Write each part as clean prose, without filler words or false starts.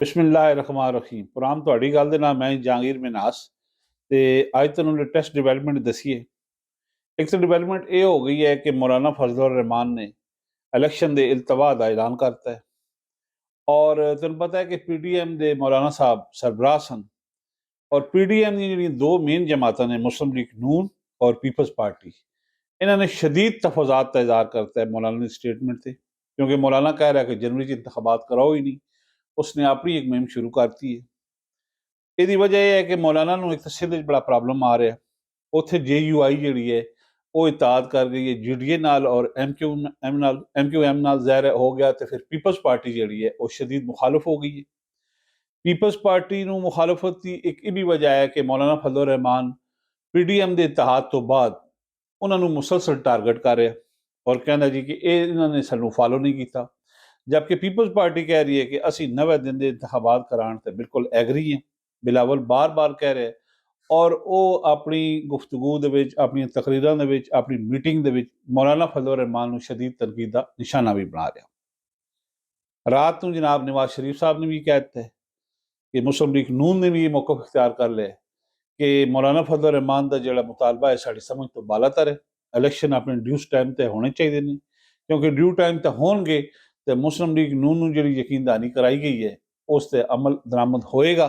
बिस्मिल्लाहिर्रहमानिर्रहीम। पुराम ਤੁਹਾਡੀ ਗੱਲ ਦੇ ਨਾਲ ਮੈਂ ਜਹਾਂਗੀਰ ਮਿਨਾਸ ਤੇ ਅੱਜ ਤੁਹਾਨੂੰ ਲੇਟੈਸਟ ਡਿਵੈਲਪਮੈਂਟ ਦਸੀਏ। ਇੱਕ ਤਾਂ ਡਿਵੈਲਪਮੈਂਟ ਇਹ ਹੋ ਗਈ ਹੈ ਕਿ ਮੌਲਾਨਾ ਫਜ਼ਲੁਰ रहमान ने इलेक्शन ਦੇ ਇਲਤਵਾ ਦਾ ਐਲਾਨ ਕਰਤਾ ਹੈ ਔਰ ਤੁਹਾਨੂੰ ਪਤਾ ਹੈ ਕਿ ਪੀਡੀਐਮ ਦੇ ਮੌਲਾਨਾ ਸਾਹਿਬ ਸਰਬਰਾਹ ਸਨ ਔਰ ਪੀਡੀਐਮ ਦੀ ਜਿਹੜੀਆਂ ਦੋ ਮੇਨ ਜਮਾਤਾਂ ਨੇ ਮੁਸਲਿਮ ਲੀਗ ਨੂਨ ਔਰ पीपल्स पार्टी, इन्होंने शदीद तफाजात का इजहार करता है मौलाना की स्टेटमेंट से, क्योंकि मौलाना कह रहा है कि जनवरी से इंतखाबात कराओ ही नहीं। उसने अपनी एक मुहिम शुरू करती है। इसकी वजह यह है कि मौलाना को एक तो सिंध बड़ा प्रॉब्लम आ रहा है। उत्थे JUI जी है वो इताद कर गई है GDA नाल और MQM नाल ज़ाहिर हो गया, तो फिर पीपल्स पार्टी जी है वो शदीद मुखालफ हो गई है। पीपल्स पार्टी को मुखालफत की एक ये भी वजह है कि मौलाना फजलुर रहमान PDM के इतिहाद तो बाद उन्होंने मुसलसल टारगेट कर रहा और कहना जी कि इन्होंने सानू फॉलो नहीं किया, जबकि पीपल्स पार्टी कह रही है कि असी 90 दिन के इंतखाबात कराने से बिल्कुल एग्री हैं। बिलावल बार बार कह रहे हैं और वो अपनी गुफ्तगू दे विच, अपनी तकरीरां दे विच, अपनी मीटिंग दे विच मौलाना फजलुर रहमान नूं शदीद तनकीद का निशाना भी बना रहा। रात को जनाब नवाज शरीफ साहब ने भी कह दिता है कि मुस्लिम लीग नून ने भी ये मौक़िफ़ इख्तियार कर लिया कि मौलाना फजलुर रहमान का जो मुतालबा है साड़ी समझ तो बालातर है। इलेक्शन अपने ड्यूस टाइम पर होने चाहिए नहीं, क्योंकि ड्यू टाइम तो होंगे तो मुस्लिम लीग नून नूं जिहड़ी यकीनदानी कराई गई है उस ते अमल दरामद होएगा।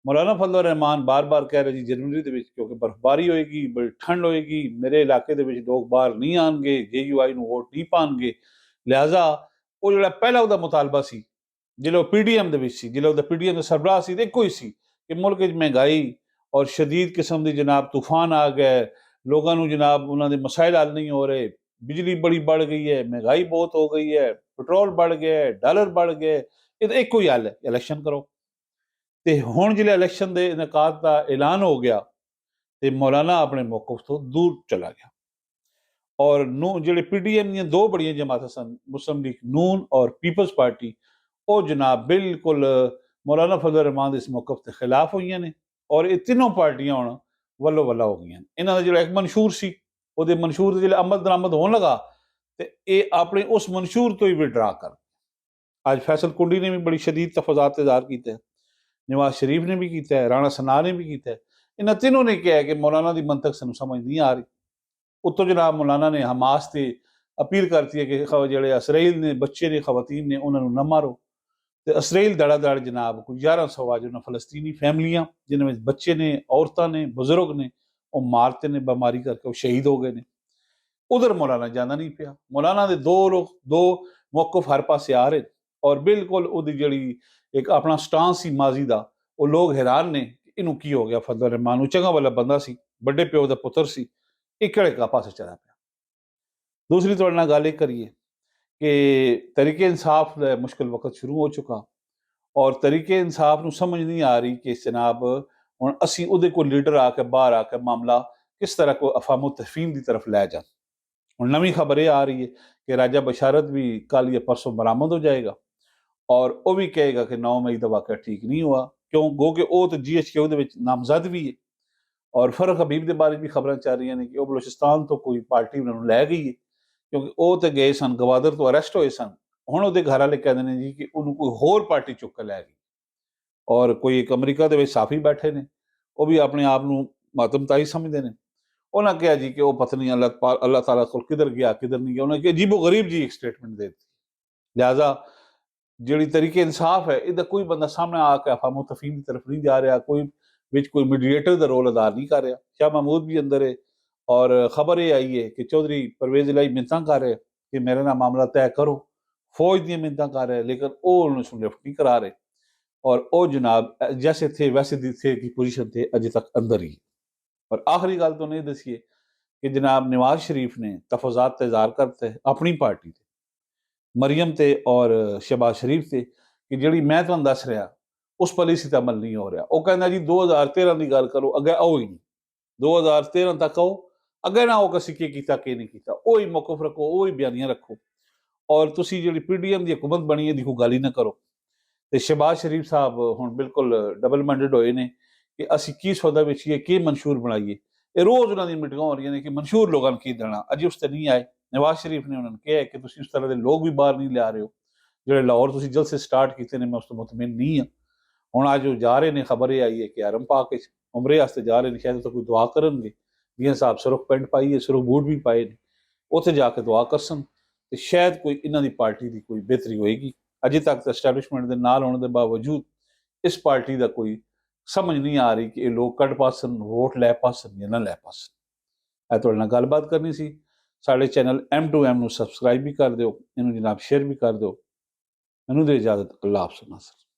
मौलाना फजलुर रहमान बार बार कह रहे जी जनवरी के क्योंकि बर्फबारी होएगी, बड़ी ठंड होएगी, मेरे इलाके के लोग बाहर नहीं आएंगे, JUI नूं वोट नहीं पाएंगे, लिहाजा वो जो पहला उसका मुतालबा सी जिले PDM जिले PDM के सरबराह से एको ही सी कि मुल्क महंगाई और शदीद किस्म की जनाब तूफान आ गए, लोगों को जनाब उन्होंने मसाइल हल नहीं हो रहे, बिजली बड़ी बढ़ गई है, महंगाई बहुत हो गई है, पेट्रोल बढ़ गया है, डॉलर बढ़ गए, ये तो एको ही हल है इलेक्शन करो। तो हुण जिले इलेक्शन के इनकाद का ऐलान हो गया तो मौलाना अपने मौकफ तो दूर चला गया और जिहड़े PDM दी दो बड़ियां जमातां सन मुस्लिम लीग नून और पीपल्स पार्टी वो जनाब बिल्कुल मौलाना फजलुर रहमान इस मौकफ के खिलाफ हुई ने और ये तीनों पार्टियां हुण वल्लो वल्ला हो गई। इन्हां दा जिहड़ा एक मंशूर सी उहदे मंशूर जिहड़े अमल दरामद होने लगा तो ये अपने उस मंशूर तो ही विड्रा कर। आज फैसल कुंडी ने भी बड़ी शदीद तफाजात इजहार किया है, नवाज शरीफ ने भी किया है, राणा सना ने भी किया है। इन्होंने तीनों ने कहा है कि मौलाना की मंतक सानू समझ नहीं आ रही। उत्तों जनाब मौलाना ने हमास से अपील करती है कि जो इसराइल ने बच्चे ने खवातीन ने उन्होंने न मारो। तो इसराइल दड़ जनाब कोई 1100 जो फलस्तीनी फैमिलियां जिन्हें बच्चे ने, औरतां ने, बुजुर्ग ने वो मारते ने, बीमारी करके वो शहीद हो गए ने। उधर मौलाना जाना नहीं पिया। मौलाना के दो मौकफ हर पासे आ रहे और बिल्कुल उहदी जिहड़ी एक अपना स्टांस सी माजी दा वो लोग हैरान ने कि इनू की हो गया। फजलुर रहमान वो चंगा वाला बंदा सी, बड़े प्यो का पुत्र सी, एक किहड़े का पासे चला पिया। दूसरी तुहाडे नाल गल करिए कि तरीके इंसाफ का मुश्किल वक्त शुरू हो चुका और तरीके इंसाफ को समझ नहीं आ रही कि जनाब हुण असीं उहदे कोल लीडर आके बाहर आके मामला किस तरह को अफामो तफहीम की तरफ लै जाए। हुण नवीं खबर यह आ रही है कि राजा बशारत भी कल या परसों बरामद हो जाएगा और वह भी कहेगा कि 9 मई का वाक़या ठीक नहीं हुआ, क्यों गो कि वह तो GHQ दे विच नामजद भी है और फरक हबीब के बारे भी खबर चल रही ने कि वह बलोचिस्तान तो कोई पार्टी उन्होंने लै गई है, क्योंकि वह तो गए सन गवादर तो अरेस्ट होए सन। हुण उहदे घर वाले कहते हैं जी कि उन्होंने कोई होर पार्टी चुक के लै गई और कोई एक अमरीका के साफी बैठे ने वह भी अपने आप को मातमताई समझते हैं। उन्होंने कहा जी कि वह पत्नी अल्लाह ताला को किधर गया किधर नहीं गया, उन्होंने अजीबो गरीब जी एक स्टेटमेंट दे दी। लिहाजा जिहड़ी तरीके इंसाफ है इहदा कोई बंदा सामने आके अफामो तफहीम की तरफ नहीं जा रहा, कोई मीडिएटर का रोल अदा नहीं कर रहा। शाह महमूद भी अंदर है और खबर ये आई है कि चौधरी परवेज इलाही मिन्नतां कर रहे कि मेरे नाल मामला तय करो, फौज दी मिन्नतां कर रहे, लेकिन वो उन्होंने लिफ्ट नहीं करा रहे और वो जनाब जैसे थे वैसे थे की पोजीशन थे अजे तक अंदर ही। और आखिरी गल तो नहीं दसीए कि जनाब नवाज शरीफ ने तफाजात का इजहार करते अपनी पार्टी थे मरियम ते और शहबाज शरीफ से कि जिहड़ी मैं तुहानूं दस रहा उस पॉलिसी ते अमल नहीं हो रहा। वो कहना जी 2013 की गल करो, अगे आओ ही नहीं, 2013 तक आओ, अगे ना आओ कि असीं की कीता की नहीं कीता, वही मौकफ रखो, वही बयानियां रखो और तुसीं जिहड़ी PDM की हुकूमत बनी है कोई गल ही ना करो। तो शहबाज शरीफ साहब हुण बिल्कुल डबल माइंडेड होए ने कि असीं की सौदा बेचीए, की मंशूर बनाइए। ये रोज़ उन्हां दी मीटिंगां हो रही ने कि मंशूर लोगों की देना, अजे उस ते नहीं आए। नवाज शरीफ ने उन्होंने कहा कि तुसीं उस तरह के लोग भी बाहर नहीं लिया रहे हो, ਜਿਹੜੇ ਲਾਹੌਰ ਤੁਸੀਂ ਜਲਸੇ ਸਟਾਰਟ ਕੀਤੇ ਨੇ, ਮੈਂ ਉਸ ਤੋਂ ਮੁਤਮਿਨ ਨਹੀਂ ਹਾਂ। ਹੁਣ ਅੱਜ ਉਹ ਜਾ ਰਹੇ ਨੇ, ਖਬਰ ਇਹ ਆਈ ਹੈ ਕਿ ਹਰਮ ਪਾ ਕੇ ਉਮਰੇ ਵਾਸਤੇ ਜਾ ਰਹੇ ਨੇ, ਸ਼ਾਇਦ ਉੱਥੇ ਕੋਈ ਦੁਆ ਕਰਨਗੇ। ਮੀਆਂ ਸਾਹਿਬ ਸੁਰਖ ਪੈਂਟ ਪਾਈ ਹੈ, ਸੁਰਖ ਬੂਟ ਵੀ ਪਾਏ ਨੇ, ਉੱਥੇ ਜਾ ਕੇ ਦੁਆ ਕਰਸਨ ਤੇ ਸ਼ਾਇਦ ਕੋਈ ਇਹਨਾਂ ਦੀ ਪਾਰਟੀ ਦੀ ਕੋਈ ਬਿਹਤਰੀ ਹੋਏਗੀ। ਅਜੇ ਤੱਕ ਤਾਂ ਐਸਟੈਬਲਿਸ਼ਮੈਂਟ ਦੇ ਨਾਲ ਹੋਣ ਦੇ ਬਾਵਜੂਦ ਇਸ ਪਾਰਟੀ ਦਾ ਕੋਈ ਸਮਝ ਨਹੀਂ ਆ ਰਹੀ ਕਿ ਇਹ ਲੋਕ ਕੱਢ ਪਾਸਨ, ਵੋਟ ਲੈ ਪਾਸਨ ਜਾਂ ਨਾ ਲੈ ਪਾਸਨ। ਇਹ ਤੁਹਾਡੇ ਨਾਲ ਗੱਲਬਾਤ ਕਰਨੀ ਸੀ। ਸਾਡੇ ਚੈਨਲ M2M ਨੂੰ ਸਬਸਕ੍ਰਾਈਬ ਵੀ ਕਰ ਦਿਓ, ਇਹਨੂੰ ਜਨਾਬ ਸ਼ੇਅਰ ਵੀ ਕਰ ਦਿਓ। ਮੈਨੂੰ ਦੇ ਇਜਾਜ਼ਤ, ਅੱਲਾਹ ਹਾਫਿਜ਼।